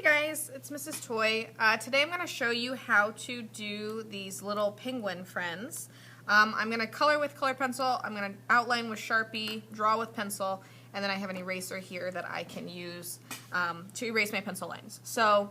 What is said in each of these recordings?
Hi guys, it's Mrs. Toy. Today I'm going to show you how to do these little penguin friends. I'm going to color with colored pencil, I'm going to outline with Sharpie, draw with pencil, and then I have an eraser here that I can use to erase my pencil lines. So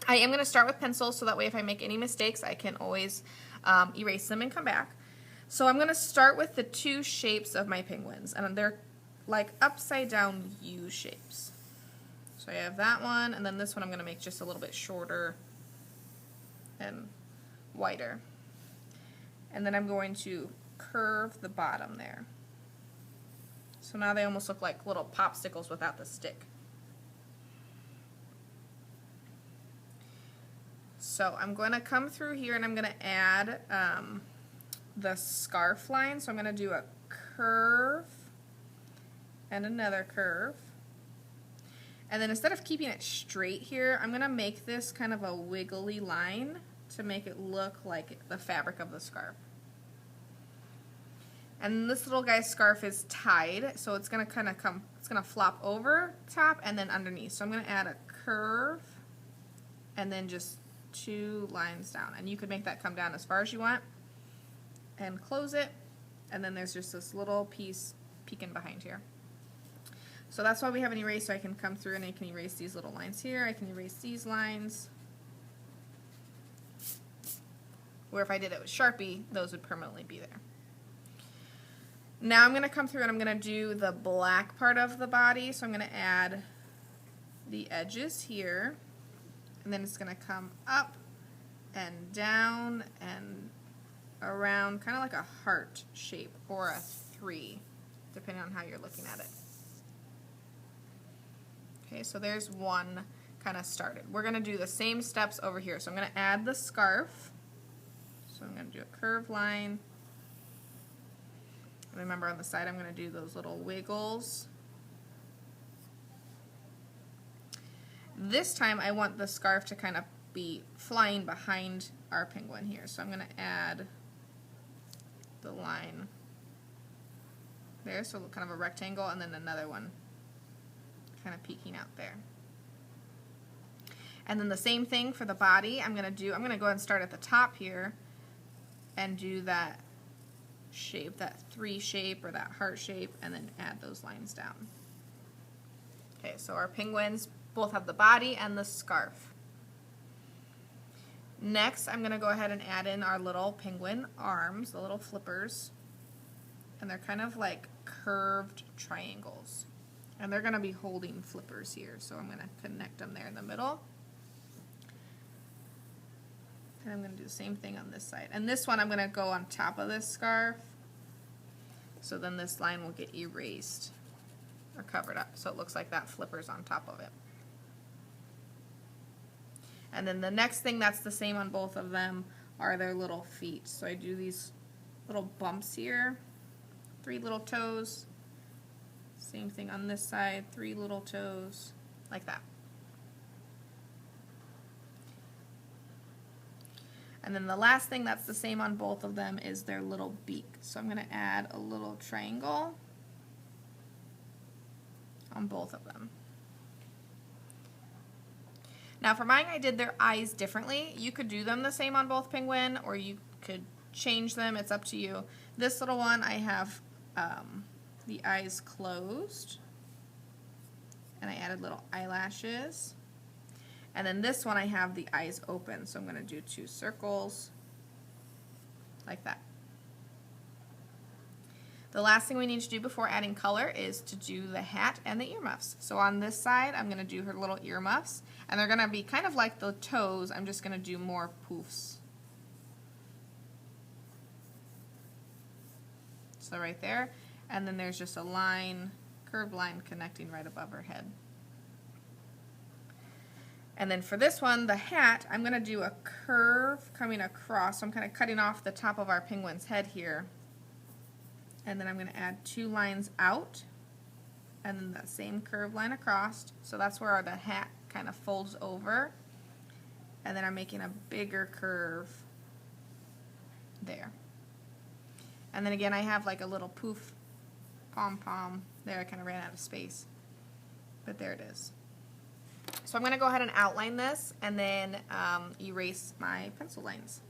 I am going to start with pencil so that way if I make any mistakes I can always erase them and come back. So I'm going to start with the two shapes of my penguins, and they're like upside down U shapes. So I have that one, and then this one I'm going to make just a little bit shorter and wider. And then I'm going to curve the bottom there. So now they almost look like little popsicles without the stick. So I'm going to come through here and I'm going to add the scarf line. So I'm going to do a curve and another curve. And then instead of keeping it straight here, I'm going to make this kind of a wiggly line to make it look like the fabric of the scarf. And this little guy's scarf is tied, so it's going to kind of it's going to flop over top and then underneath. So I'm going to add a curve and then just two lines down. And you could make that come down as far as you want and close it. And then there's just this little piece peeking behind here. So that's why we have an eraser. I can come through and I can erase these little lines here. I can erase these lines. Where if I did it with Sharpie, those would permanently be there. Now I'm going to come through and I'm going to do the black part of the body. So I'm going to add the edges here. And then it's going to come up and down and around, kind of like a heart shape or a 3, depending on how you're looking at it. Okay, so there's one kind of started. We're going to do the same steps over here. So I'm going to add the scarf. So I'm going to do a curved line. Remember on the side I'm going to do those little wiggles. This time I want the scarf to kind of be flying behind our penguin here. So I'm going to add the line there, so kind of a rectangle, and then another one kind of peeking out there. And then the same thing for the body. I'm going to go ahead and start at the top here and do that shape, that 3 shape or that heart shape, and then add those lines down. Okay, so our penguins both have the body and the scarf. Next, I'm going to go ahead and add in our little penguin arms, the little flippers, and they're kind of like curved triangles. And they're going to be holding flippers here, so I'm going to connect them there in the middle. And I'm going to do the same thing on this side. And this one I'm going to go on top of this scarf, so then this line will get erased or covered up, so it looks like that flipper's on top of it. And then the next thing that's the same on both of them are their little feet. So I do these little bumps here, 3 little toes. Same thing on this side, 3 little toes, like that. And then the last thing that's the same on both of them is their little beak. So I'm going to add a little triangle on both of them. Now for mine, I did their eyes differently. You could do them the same on both penguin, or you could change them. It's up to you. This little one, I have the eyes closed, and I added little eyelashes. And then this one I have the eyes open, so I'm going to do 2 circles like that. The last thing we need to do before adding color is to do the hat and the earmuffs. So on this side I'm going to do her little earmuffs, and they're going to be kind of like the toes. I'm just going to do more poofs. So right there. And then there's just a line, curved line connecting right above her head. And then for this one, the hat, I'm going to do a curve coming across. So I'm kind of cutting off the top of our penguin's head here. And then I'm going to add 2 lines out, and then that same curved line across. So that's where the hat kind of folds over. And then I'm making a bigger curve there. And then again, I have like a little poof pom-pom there. I kind of ran out of space, but there it is. So I'm going to go ahead and outline this and then erase my pencil lines.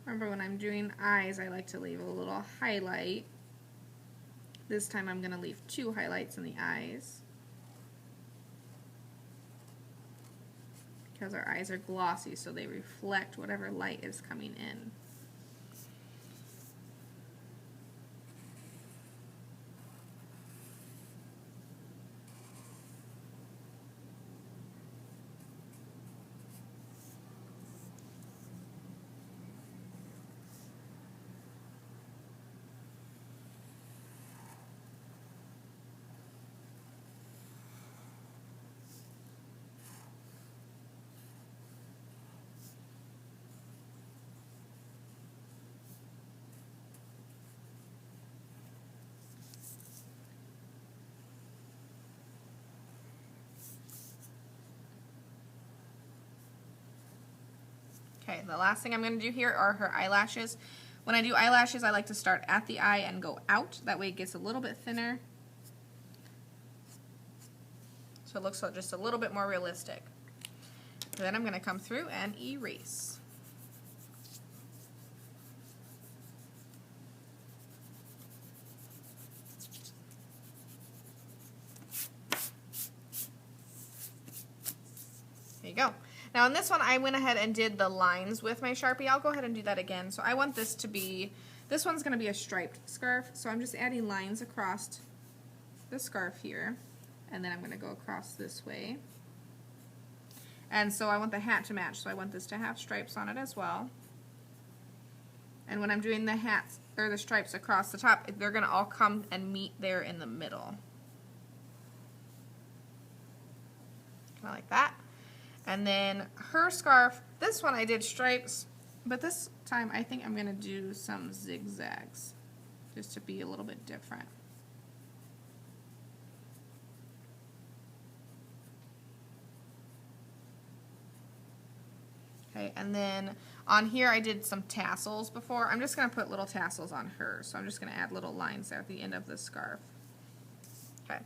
Remember, when I'm doing eyes, I like to leave a little highlight. This time I'm going to leave 2 highlights in the eyes, because our eyes are glossy, so they reflect whatever light is coming in. Okay, the last thing I'm going to do here are her eyelashes. When I do eyelashes, I like to start at the eye and go out. That way it gets a little bit thinner, so it looks just a little bit more realistic. Then I'm going to come through and erase. There you go. Now in this one, I went ahead and did the lines with my Sharpie. I'll go ahead and do that again. So I want this to be, this one's going to be a striped scarf. So I'm just adding lines across the scarf here. And then I'm going to go across this way. And so I want the hat to match. So I want this to have stripes on it as well. And when I'm doing the hats, or the stripes across the top, they're going to all come and meet there in the middle. Kind of like that. And then her scarf, this one I did stripes, but this time I think I'm going to do some zigzags, just to be a little bit different. Okay, and then on here I did some tassels before. I'm just going to put little tassels on her, so I'm just going to add little lines there at the end of the scarf. Okay.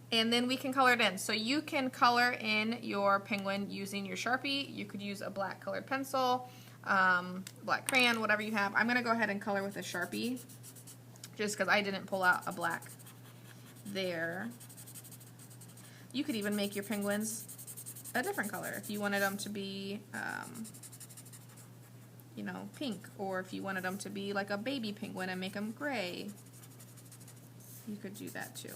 And then we can color it in. So you can color in your penguin using your Sharpie. You could use a black colored pencil, black crayon, whatever you have. I'm going to go ahead and color with a Sharpie, just because I didn't pull out a black there. You could even make your penguins a different color if you wanted them to be, you know, pink, or if you wanted them to be like a baby penguin and make them gray. You could do that too.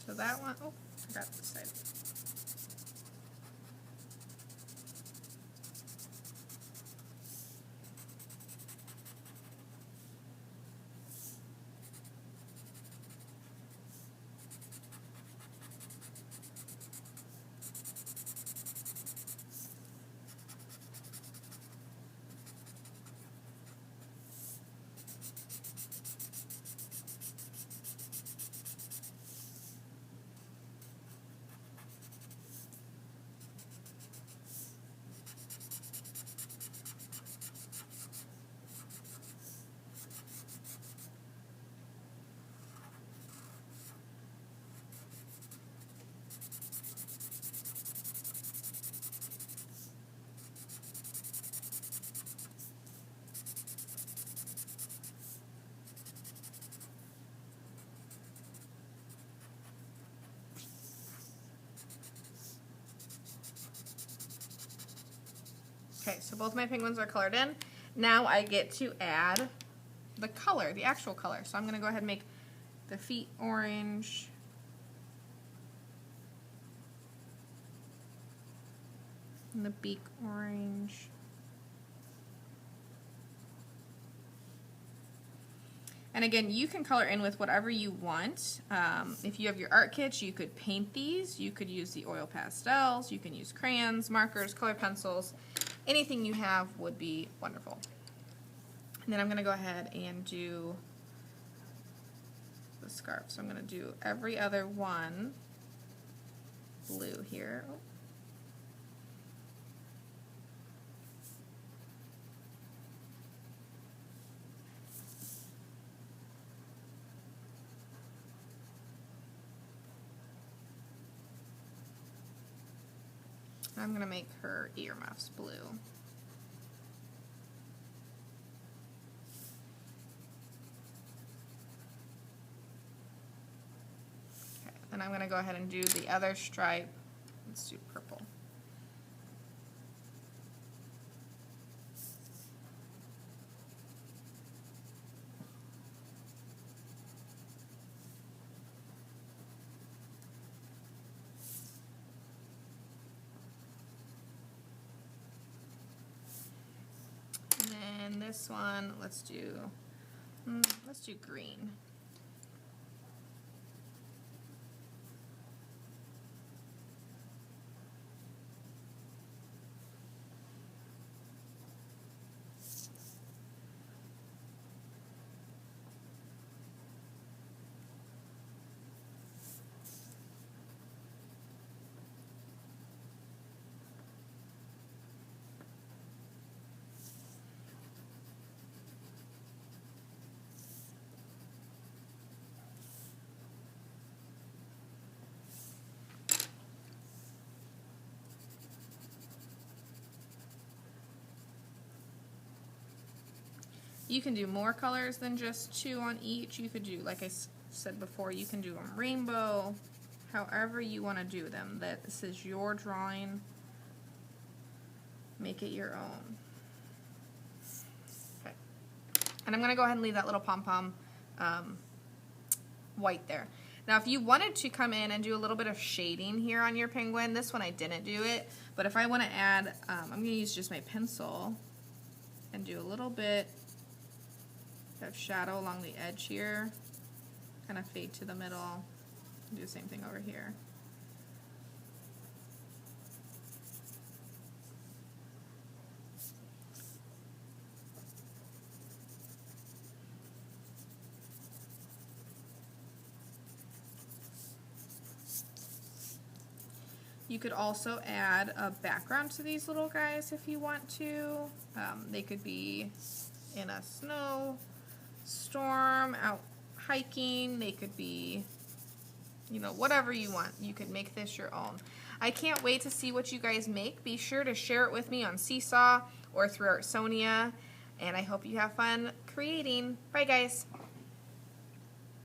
So that one, oh, I forgot this side. Okay, so both my penguins are colored in. Now I get to add the color, the actual color. So I'm going to go ahead and make the feet orange. And the beak orange. And again, you can color in with whatever you want. If you have your art kits, you could paint these. You could use the oil pastels. You can use crayons, markers, color pencils. Anything you have would be wonderful. And then I'm going to go ahead and do the scarf. So I'm going to do every other one blue here. Oh. I'm going to make her earmuffs blue. Okay, then I'm going to go ahead and do the other stripe. Let's do purple. And this one, let's do green. You can do more colors than just 2 on each. You could do, like I said before, you can do them rainbow, however you want to do them. This is your drawing. Make it your own. Okay. And I'm going to go ahead and leave that little pom-pom white there. Now if you wanted to come in and do a little bit of shading here on your penguin, this one I didn't do it, but if I want to add, I'm going to use just my pencil and do a little bit of shadow along the edge here, kind of fade to the middle, do the same thing over here. You could also add a background to these little guys if you want to. They could be in a snow storm, out hiking. They could be, you know, whatever you want. You could make this your own. I can't wait to see what you guys make. Be sure to share it with me on Seesaw or through Artsonia, and I hope you have fun creating. Bye guys.